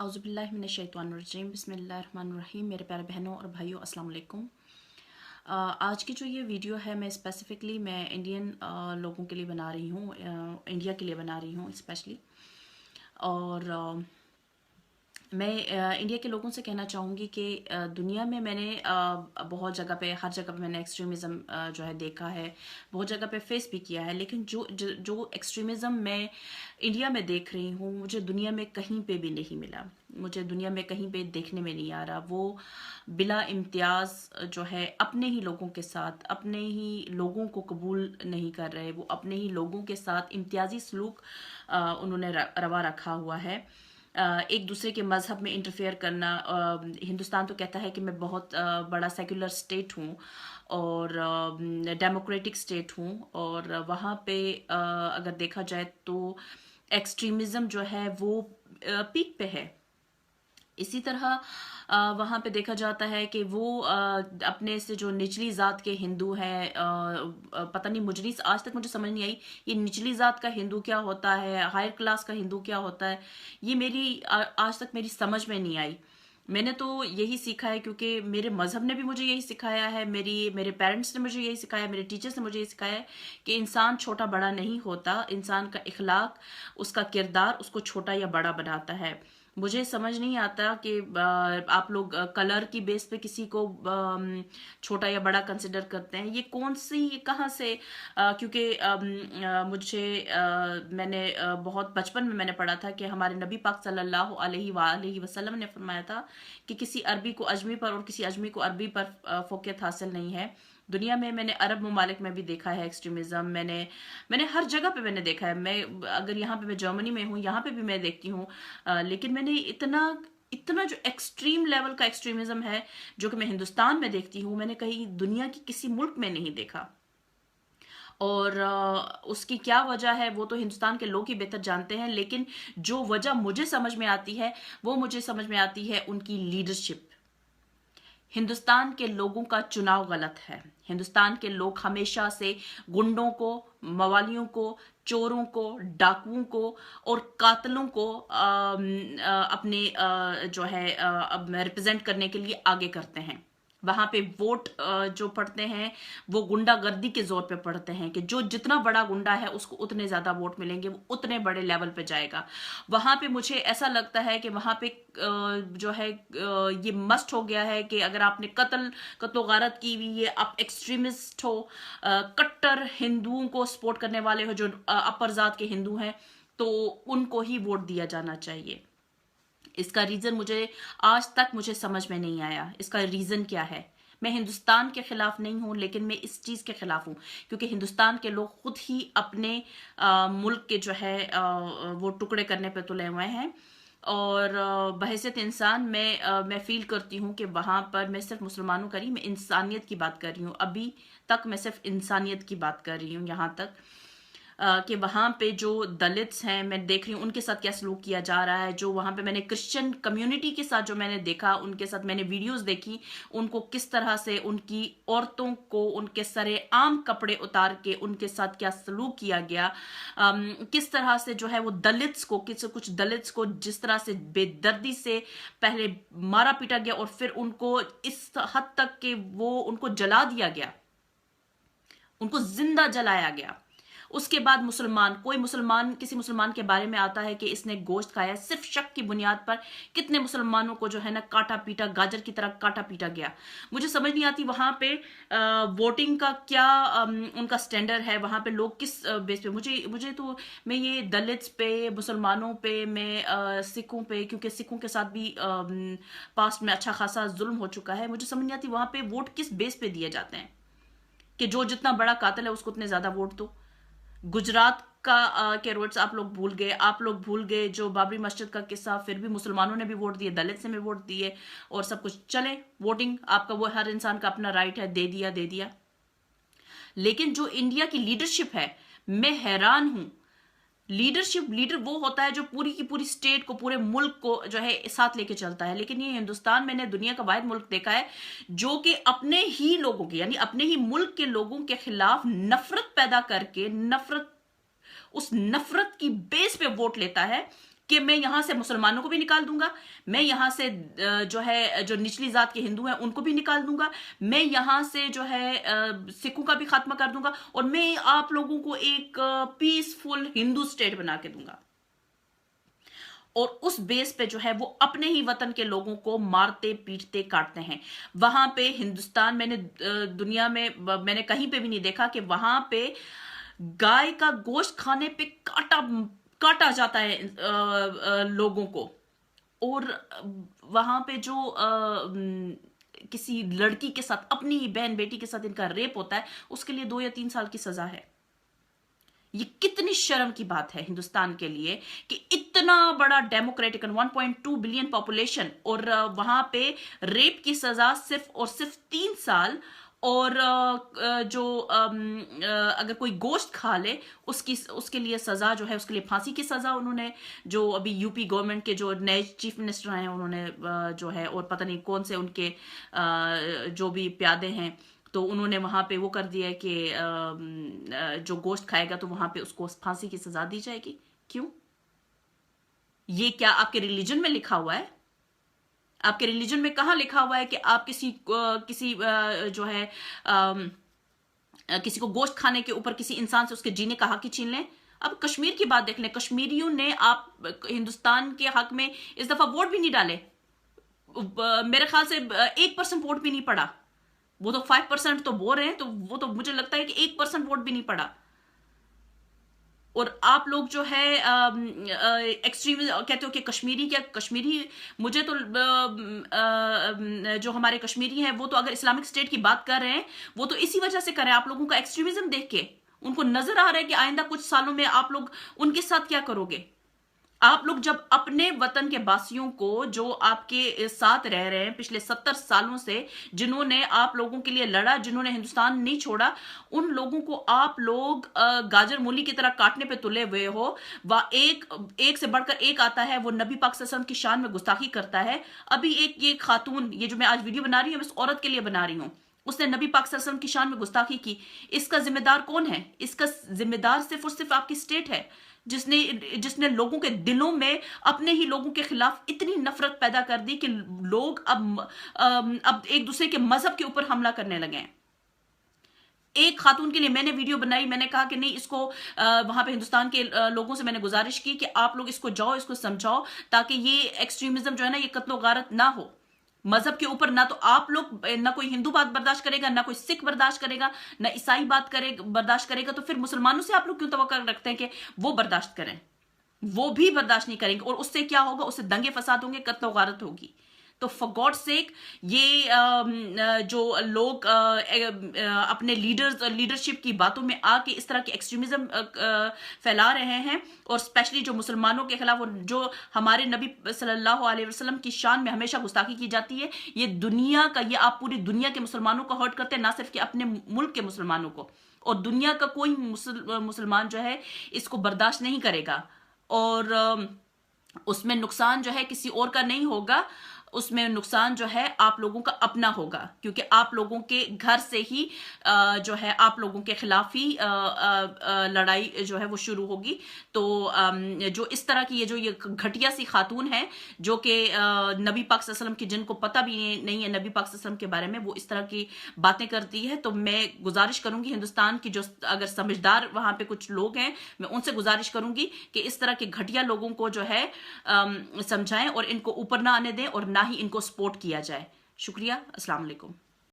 औज़ुबिल्लाहिमिनश्शैतानिर्रजीम बिस्मिल्लाहिर्रहमानिर्रहीम। मेरे प्यारे बहनों और भाइयों, अस्सलाम वालेकुम। आज की जो ये वीडियो है मैं इंडियन लोगों के लिए बना रही हूँ, इंडिया के लिए बना रही हूँ स्पेशली। और मैं इंडिया के लोगों से कहना चाहूँगी कि दुनिया में मैंने बहुत जगह पे, हर जगह पे मैंने एक्सट्रीमिज़म जो है देखा है, बहुत जगह पे फेस भी किया है। लेकिन जो एक्सट्रीमिज़म मैं इंडिया में देख रही हूँ, मुझे दुनिया में कहीं पे भी नहीं मिला। मुझे दुनिया में कहीं पे देखने में नहीं आ रहा। वो बिला इम्तियाज़ जो है अपने ही लोगों के साथ, अपने ही लोगों को कबूल नहीं कर रहे। वो अपने ही लोगों के साथ इम्तियाजी सलूक उन्होंने रवा रखा हुआ है। एक दूसरे के मज़हब में इंटरफेयर करना। हिंदुस्तान तो कहता है कि मैं बहुत बड़ा सेकुलर स्टेट हूँ और डेमोक्रेटिक स्टेट हूँ, और वहाँ पे अगर देखा जाए तो एक्सट्रीमिज़म जो है वो पीक पे है। इसी तरह वहाँ पे देखा जाता है कि वो अपने से जो निचली ज़ात के हिंदू हैं, पता नहीं, मुझे नहीं, आज तक मुझे समझ नहीं आई ये निचली ज़ात का हिंदू क्या होता है, हायर क्लास का हिंदू क्या होता है। ये आज तक मेरी समझ में नहीं आई। मैंने तो यही सीखा है क्योंकि मेरे मज़हब ने भी मुझे यही सिखाया है, मेरे पेरेंट्स ने मुझे यही सिखाया, मेरे टीचर्स ने मुझे यही सिखाया है कि इंसान छोटा बड़ा नहीं होता, इंसान का इखलाक, उसका किरदार उसको छोटा या बड़ा बनाता है। मुझे समझ नहीं आता कि आप लोग कलर की बेस पे किसी को छोटा या बड़ा कंसिडर करते हैं। ये कौन सी, ये कहाँ से? क्योंकि मैंने बहुत बचपन में मैंने पढ़ा था कि हमारे नबी पाक सल्लल्लाहु अलैहि वसल्लम ने फरमाया था कि किसी अरबी को अजमी पर और किसी अजमी को अरबी पर फोकियत हासिल नहीं है। दुनिया में मैंने अरब ममालिक में भी देखा है एक्सट्रीमिज्म। मैंने हर जगह पे मैंने देखा है। मैं अगर यहाँ पे, मैं जर्मनी में हूँ, यहाँ पे भी मैं देखती हूँ। लेकिन मैंने इतना इतना जो एक्सट्रीम लेवल का एक्सट्रीमिज्म है जो कि मैं हिंदुस्तान में देखती हूँ, मैंने कहीं दुनिया की किसी मुल्क में नहीं देखा। और उसकी क्या वजह है वो तो हिंदुस्तान के लोग ही बेहतर जानते हैं। लेकिन जो वजह मुझे समझ में आती है, वो मुझे समझ में आती है उनकी लीडरशिप। हिंदुस्तान के लोगों का चुनाव गलत है। हिंदुस्तान के लोग हमेशा से गुंडों को, मवालियों को, चोरों को, डाकुओं को और कातलों को अपने जो है रिप्रेजेंट करने के लिए आगे करते हैं। वहां पे वोट जो पड़ते हैं वो गुंडागर्दी के जोर पे पड़ते हैं कि जो जितना बड़ा गुंडा है उसको उतने ज्यादा वोट मिलेंगे, वो उतने बड़े लेवल पे जाएगा। वहां पे मुझे ऐसा लगता है कि वहां पे जो है ये मस्ट हो गया है कि अगर आपने कत्लो गारत की हुई है, आप एक्सट्रीमिस्ट हो, कट्टर हिंदुओं को सपोर्ट करने वाले हो, जो अपर जात के हिंदू हैं, तो उनको ही वोट दिया जाना चाहिए। इसका रीजन मुझे आज तक मुझे समझ में नहीं आया। इसका रीजन क्या है? मैं हिंदुस्तान के खिलाफ नहीं हूं, लेकिन मैं इस चीज के खिलाफ हूं क्योंकि हिंदुस्तान के लोग खुद ही अपने मुल्क के जो है वो टुकड़े करने पे तुले हुए हैं। और बहैसियत इंसान मैं फील करती हूँ कि वहां पर मैं सिर्फ मुसलमानों का नहीं, मैं इंसानियत की बात कर रही हूँ। अभी तक मैं सिर्फ इंसानियत की बात कर रही हूँ। यहाँ तक कि वहाँ पे जो दलित्स हैं, मैं देख रही हूँ उनके साथ क्या सलूक किया जा रहा है। जो वहाँ पे मैंने क्रिश्चियन कम्युनिटी के साथ जो मैंने देखा, उनके साथ मैंने वीडियोस देखी, उनको किस तरह से उनकी औरतों को उनके सरे आम कपड़े उतार के उनके साथ क्या सलूक किया गया। किस तरह से जो है वो दलित्स को, कुछ दलित्स को जिस तरह से बेदर्दी से पहले मारा पीटा गया और फिर उनको इस हद तक कि वो उनको जला दिया गया, उनको जिंदा जलाया गया। उसके बाद कोई मुसलमान किसी मुसलमान के बारे में आता है कि इसने गोश्त खाया, सिर्फ शक की बुनियाद पर कितने मुसलमानों को जो है ना काटा पीटा, गाजर की तरह काटा पीटा गया। मुझे समझ नहीं आती वहां पे वोटिंग का क्या उनका स्टैंडर्ड है। वहां पे लोग किस बेस पे, मुझे तो, मैं ये दलित्स पे, मुसलमानों पे, मैं सिखों पे, क्योंकि सिखों के साथ भी पास्ट में अच्छा खासा जुल्म हो चुका है, मुझे समझ नहीं आती वहां पे वोट किस बेस पे दिए जाते हैं कि जो जितना बड़ा कातिल है उसको उतने ज्यादा वोट दो। गुजरात का के रोड्स आप लोग भूल गए। आप लोग भूल गए जो बाबरी मस्जिद का किस्सा, फिर भी मुसलमानों ने भी वोट दिए, दलित से भी वोट दिए, और सब कुछ चले। वोटिंग आपका, वो हर इंसान का अपना राइट है, दे दिया दे दिया। लेकिन जो इंडिया की लीडरशिप है, मैं हैरान हूं। लीडर वो होता है जो पूरी की पूरी स्टेट को, पूरे मुल्क को जो है साथ लेके चलता है। लेकिन ये हिंदुस्तान, मैंने दुनिया का वाहिद मुल्क देखा है जो कि अपने ही लोगों के, यानी अपने ही मुल्क के लोगों के खिलाफ नफरत पैदा करके, उस नफरत की बेस पे वोट लेता है कि मैं यहां से मुसलमानों को भी निकाल दूंगा, मैं यहां से जो है जो निचली जात के हिंदू हैं उनको भी निकाल दूंगा, मैं यहां से जो है सिखों का भी खात्मा कर दूंगा, और मैं आप लोगों को एक पीसफुल हिंदू स्टेट बना के दूंगा। और उस बेस पे जो है वो अपने ही वतन के लोगों को मारते पीटते काटते हैं। वहां पे हिंदुस्तान, मैंने दुनिया में मैंने कहीं पे भी नहीं देखा कि वहां पे गाय का गोश्त खाने पे काटा काटा जाता है लोगों को। और वहां पे जो किसी लड़की के साथ, अपनी बहन बेटी के साथ इनका रेप होता है, उसके लिए 2 या 3 साल की सजा है। ये कितनी शर्म की बात है हिंदुस्तान के लिए कि इतना बड़ा डेमोक्रेटिक 1.2 बिलियन पॉपुलेशन, और वहां पे रेप की सजा सिर्फ और सिर्फ 3 साल। और जो अगर कोई गोश्त खा ले उसके लिए सजा जो है, उसके लिए फांसी की सजा उन्होंने, जो अभी यूपी गवर्नमेंट के जो नए चीफ मिनिस्टर हैं उन्होंने जो है, और पता नहीं कौन से उनके जो भी प्यादे हैं, तो उन्होंने वहां पे वो कर दिया है कि जो गोश्त खाएगा तो वहां पे उसको फांसी की सजा दी जाएगी। क्यों? ये क्या आपके रिलीजन में लिखा हुआ है? आपके रिलीजन में कहां लिखा हुआ है कि आप किसी जो है किसी को गोश्त खाने के ऊपर किसी इंसान से उसके जीने का हक ही छीन लें? अब कश्मीर की बात देख लें, कश्मीरियों ने आप हिंदुस्तान के हक में इस दफा वोट भी नहीं डाले। मेरे ख्याल से 1% वोट भी नहीं पड़ा। वो तो 5% तो बोल रहे हैं, तो वो तो मुझे लगता है कि 1% वोट भी नहीं पड़ा। और आप लोग जो है एक्सट्रीम कहते हो कि कश्मीरी, क्या कश्मीरी? मुझे तो जो हमारे कश्मीरी हैं वो तो अगर इस्लामिक स्टेट की बात कर रहे हैं वो तो इसी वजह से कर रहे हैं, आप लोगों का एक्सट्रीमिज्म देख के। उनको नजर आ रहा है कि आइंदा कुछ सालों में आप लोग उनके साथ क्या करोगे। आप लोग जब अपने वतन के वासियों को, जो आपके साथ रह रहे हैं पिछले 70 सालों से, जिन्होंने आप लोगों के लिए लड़ा, जिन्होंने हिंदुस्तान नहीं छोड़ा, उन लोगों को आप लोग गाजर मूली की तरह काटने पे तुले हुए हो। वह एक से बढ़कर एक आता है, वो नबी पाक सल्लल्लाहु अलैहि वसल्लम की शान में गुस्ताखी करता है। अभी एक ये खातून, ये जो मैं आज वीडियो बना रही हूँ, मैं इस औरत के लिए बना रही हूँ, उसने नबी पाक सल्लल्लाहु अलैहि वसल्लम की शान में गुस्ताखी की। इसका जिम्मेदार कौन है? इसका जिम्मेदार सिर्फ और सिर्फ आपकी स्टेट है, जिसने लोगों के दिलों में अपने ही लोगों के खिलाफ इतनी नफरत पैदा कर दी कि लोग अब एक दूसरे के मजहब के ऊपर हमला करने लगे हैं। एक खातून के लिए मैंने वीडियो बनाई, मैंने कहा कि नहीं, इसको वहां पे हिंदुस्तान के लोगों से मैंने गुजारिश की कि आप लोग इसको जाओ, इसको समझाओ, ताकि ये एक्सट्रीमिज्म जो है ना, ये कत्लो गारत ना हो मजहब के ऊपर। ना तो आप लोग, ना कोई हिंदू बात बर्दाश्त करेगा, ना कोई सिख बर्दाश्त करेगा, ना ईसाई बात बर्दाश्त करेगा। तो फिर मुसलमानों से आप लोग क्यों तवक्को रखते हैं कि वो बर्दाश्त करें? वो भी बर्दाश्त नहीं करेंगे, और उससे क्या होगा? उससे दंगे फसाद होंगे, कत्ल गारत होगी। तो फॉर गॉड सेक, ये जो लोग अपने लीडरशिप की बातों में आके इस तरह की एक्सट्रीमिज्म फैला रहे हैं, और स्पेशली जो मुसलमानों के खिलाफ, और जो हमारे नबी सल्लल्लाहु अलैहि वसल्लम की शान में हमेशा गुस्ताखी की जाती है, ये दुनिया का, ये आप पूरी दुनिया के मुसलमानों को हर्ट करते हैं, ना सिर्फ कि अपने मुल्क के मुसलमानों को। और दुनिया का कोई मुसलमान जो है इसको बर्दाश्त नहीं करेगा। और उसमें नुकसान जो है किसी और का नहीं होगा, उसमें नुकसान जो है आप लोगों का अपना होगा, क्योंकि आप लोगों के घर से ही जो है आप लोगों के खिलाफ ही लड़ाई जो है वो शुरू होगी। तो जो इस तरह की ये घटिया सी खातून है, जो कि नबी पाक सल्लल्लाहु अलैहि वसल्लम की, जिनको पता भी नहीं है नबी पाक सल्लल्लाहु अलैहि वसल्लम के बारे में, वो इस तरह की बातें करती है। तो मैं गुजारिश करूंगी हिंदुस्तान की जो अगर समझदार वहां पे कुछ लोग हैं, मैं उनसे गुजारिश करूंगी कि इस तरह के घटिया लोगों को जो है समझाएं, और इनको ऊपर ना आने दें, और ना ही इनको सपोर्ट किया जाए। शुक्रिया। अस्सलाम वालेकुम।